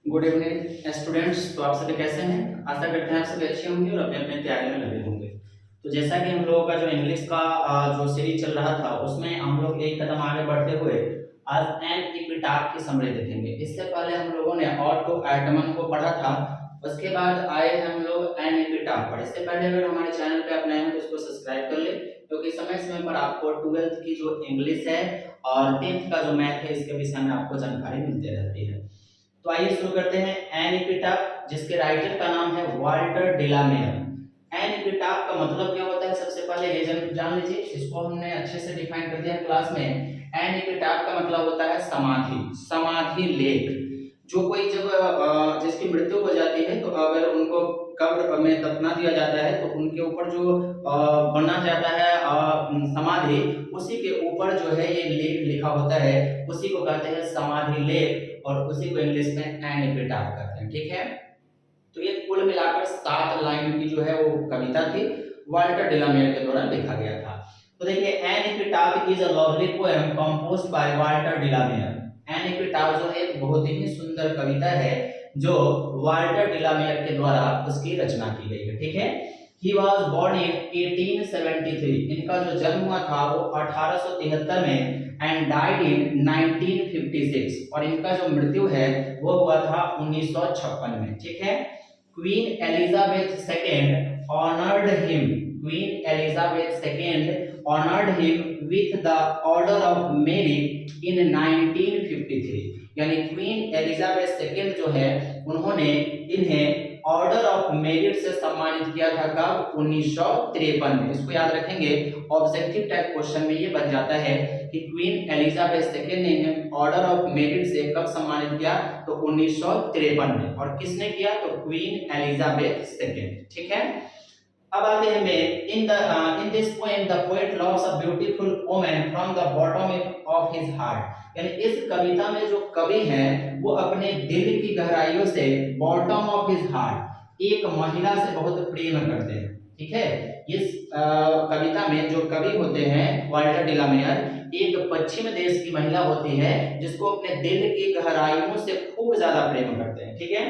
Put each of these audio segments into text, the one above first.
Good evening students. तो आप सभी कैसे हैं? आशा करते हैं आप सभी अच्छे होंगे और अपने अपने तैयारी में लगे होंगे। तो जैसा कि हम लोगों का जो इंग्लिश का जो सीरीज चल रहा था उसमें हम लोग एक कदम आगे बढ़ते हुए आज एन इपिटाफ की समरी देखेंगे। इससे पहले हम लोगों ने ऑटो एटमन को पढ़ा था, उसके बाद आए हैं हम लोग एन इपिटाफ पर। इससे पहले अगर हमारे चैनल पे आप नए हैं तो इसको सब्सक्राइब कर ले, क्योंकि समय समय पर आपको 12th की जो इंग्लिश है और 10th का जो मैथ है इसके विषय में आपको जानकारी मिलती रहती है। तो आइए शुरू करते हैं एन इपिटाफ, जिसके राइटर का नाम है वाल्टर डिलामेयर। एन इपिटाफ का मतलब क्या होता है सबसे पहले ये जान लीजिए। इसको हमने अच्छे से डिफाइन कर दिया क्लास में। एन इपिटाफ का मतलब होता है समाधि, समाधि लेख। जो कोई जब जिसकी मृत्यु हो जाती है तो अगर उनको कब्र में दफना दिया जाता है तो उनके ऊपर जो बना जाता है समाधि, उसी के ऊपर जो है ये लेख लिखा होता है, उसी को कहते हैं समाधि लेख और उसी को इंग्लिश में एन एपिटाफ कहते हैं। ठीक है, तो ये कुल मिलाकर 7 लाइन की जो है वो कविता थी, वाल्टर डिलामेयर के द्वारा लिखा गया था। तो देखिए, an epitaph is a lovely poem composed by Walter de la Mare. An epitaph जो है एक बहुत ही सुंदर कविता है जो वाल्टर डिलामेयर के द्वारा उसकी रचना की गई है। ठीक है, ही वॉज बोर्न इन 1873। इनका जो जन्म हुआ था वो 1873 में एंड डाइड इन 1956, और इनका जो मृत्यु है वो हुआ था 1956 में। ठीक है, queen Elizabeth second honoured him, queen Elizabeth second honoured him with the order of merit in 1953। यानी क्वीन एलिजाबेथ सेकेंड जो है उन्होंने इन्हें ऑर्डर ऑफ मेरिट से सम्मानित किया था कब? 1953 में। इसको याद रखेंगे, ऑब्जेक्टिव टाइप क्वेश्चन में ये बन जाता है कि क्वीन एलिजाबेथ सेकेंड ने इन्हें ऑर्डर ऑफ मेरिट से कब सम्मानित किया? तो 1953 में। और किसने किया? तो क्वीन एलिजाबेथ सेकेंड। ठीक है, अब आते हैं main. In this poem the poet loves a beautiful woman from the bottom of his heart. यानी इस कविता में जो कवि हैं वो अपने दिल की गहराइयों से, बॉटम ऑफ हिज हार्ट, एक महिला से बहुत प्रेम करते हैं। ठीक है, इस कविता में जो कवि होते हैं वाल्टर डिलामेयर, एक पश्चिम देश की महिला होती है जिसको अपने दिल की गहराइयों से खूब ज्यादा प्रेम करते हैं। ठीक है,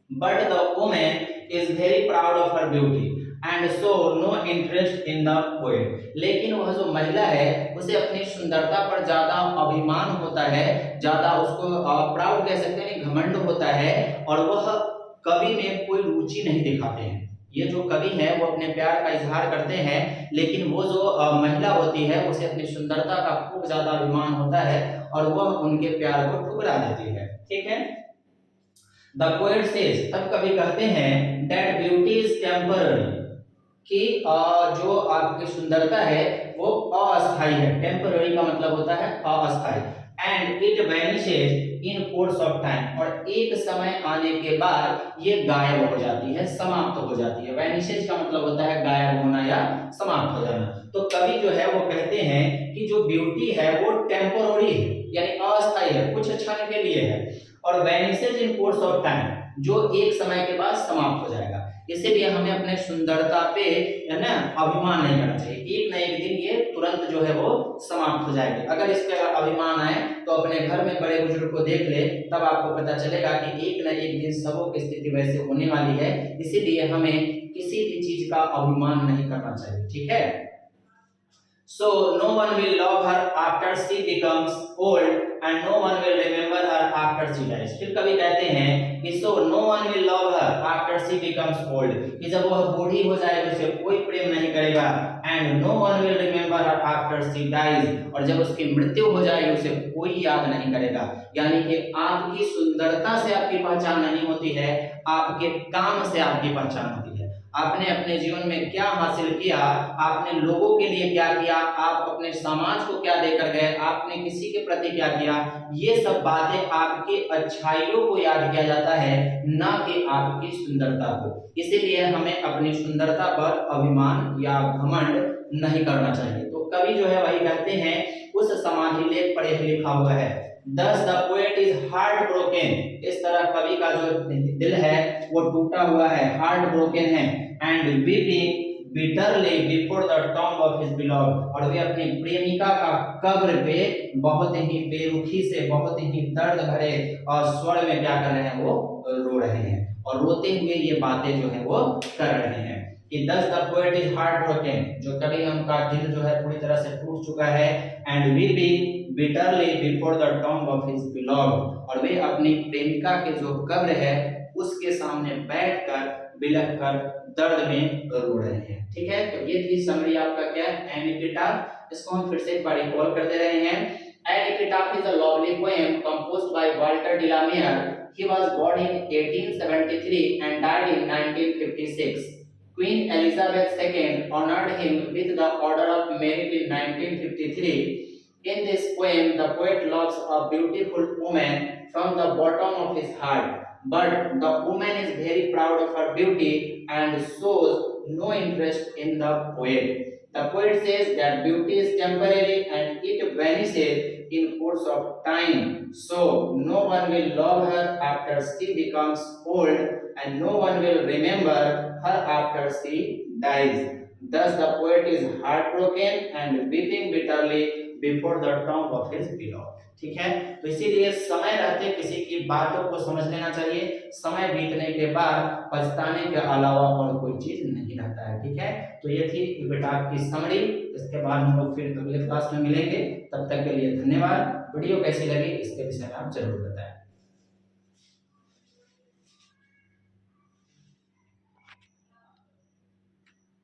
but the woman is very proud of her beauty and so no interest in the poet. लेकिन वह जो महिला है उसे अपनी सुंदरता पर ज्यादा अभिमान होता है, ज्यादा उसको प्राउड कह सकते हैं, घमंड होता है, और वह कवि में कोई रुचि नहीं दिखाते हैं। ये जो कवि है वो अपने प्यार का इजहार करते हैं, लेकिन वो जो महिला होती है उसे अपनी सुंदरता का खूब ज्यादा अभिमान होता है और वह उनके प्यार को ठुकरा देती है। ठीक है, द पोएट सेज, तब कवि कहते हैं, दैट ब्यूटी इज टेम्पररी, कि जो आपकी सुंदरता है वो अस्थायी है। टेम्पररी का मतलब होता है अस्थायी। And it vanishes in course of time, और एक समय आने के बाद ये गायब हो जाती है, समाप्त हो जाती है। वैनिशेज का मतलब होता है गायब होना या समाप्त हो जाना। तो कवि जो है वो कहते हैं कि जो ब्यूटी है वो टेम्पररी है, यानी अस्थायी है, कुछ क्षण के लिए है, और vanishes in course of time, जो एक समय के बाद समाप्त हो जाएगा। इसीलिए हमें अपने सुंदरता पे है ना अभिमान नहीं करना चाहिए। एक न एक दिन ये तुरंत जो है वो समाप्त हो जाएगी। अगर इस पे अभिमान आए तो अपने घर में बड़े बुजुर्ग को देख ले, तब आपको पता चलेगा कि एक न एक दिन सबों की स्थिति वैसे होने वाली है। इसीलिए हमें किसी भी चीज का अभिमान नहीं करना चाहिए। ठीक है, so no one will love her after she becomes old and no one will remember her after she dies। फिर कभी कहते हैं कि so no one will love her after she becomes old, कि जब वह बूढ़ी हो जाएगी उसे कोई प्रेम नहीं करेगा, and no one will remember her after she dies, और जब उसकी मृत्यु हो जाएगी उसे कोई याद नहीं करेगा। यानी कि आपकी सुंदरता से आपकी पहचान नहीं होती है, आपके काम से आपकी पहचान होती है। आपने अपने जीवन में क्या हासिल किया, आपने लोगों के लिए क्या किया, आप अपने समाज को क्या देकर गए, आपने किसी के प्रति क्या किया, ये सब बातें आपकी अच्छाइयों को याद किया जाता है, ना कि आपकी सुंदरता को। इसीलिए हमें अपनी सुंदरता पर अभिमान या घमंड नहीं करना चाहिए। तो कवि जो है वही कहते हैं, उस समाधि लेख पर यह लिखा हुआ है, Thus the poet is heartbroken। इस तरह कवि का जो दिल है वो टूटा हुआ है, हार्ट ब्रोकन है, and weeping bitterly before the tomb of his beloved, और वे अपनी प्रेमिका का कब्र पे बहुत ही बेरुखी से, बहुत ही दर्द भरे और स्वर में क्या कर रहे हैं, वो रो रहे हैं और रोते हुए ये बातें जो है वो कर रहे हैं कि thus the poet is heartbroken, जो कभी उनका दिल जो है पूरी तरह से टूट चुका है, and weeping bitterly before the tomb of his beloved, और वे अपनी प्रेमिका के जो कब्र है उसके सामने बैठकर बिलख कर दर्द में रो रहे हैं। ठीक है, तो ये थी समरी आपका क्या है, एन एपिटाफ। इसको हम फिर से एक बार रिकॉल कर दे रहे हैं। An epitaph is a lovely poem composed by Walter de la Mare. He was born in 1873 and died in 1956. Queen Elizabeth II honored him with the Order of Merit in 1953. In this poem, the poet loves a beautiful woman from the bottom of his heart, but the woman is very proud of her beauty and shows no interest in the poet. The poet says that beauty is temporary and it vanishes in course of time. So no one will love her after she becomes old, and no one will remember her after she dies. Thus the poet is heartbroken and weeping bitterly before the tomb of his beloved. ठीक है, तो इसीलिए समय रहते किसी की बातों को समझ लेना चाहिए, समय बीतने के बाद पछताने के अलावा और कोई चीज नहीं रहता है। ठीक है, तो ये थी एपिटाफ की समरी। इसके बाद हम लोग फिर अगले क्लास में मिलेंगे, तब तक के लिए धन्यवाद। वीडियो कैसी लगी इसके विषय में आप जरूर बताएं।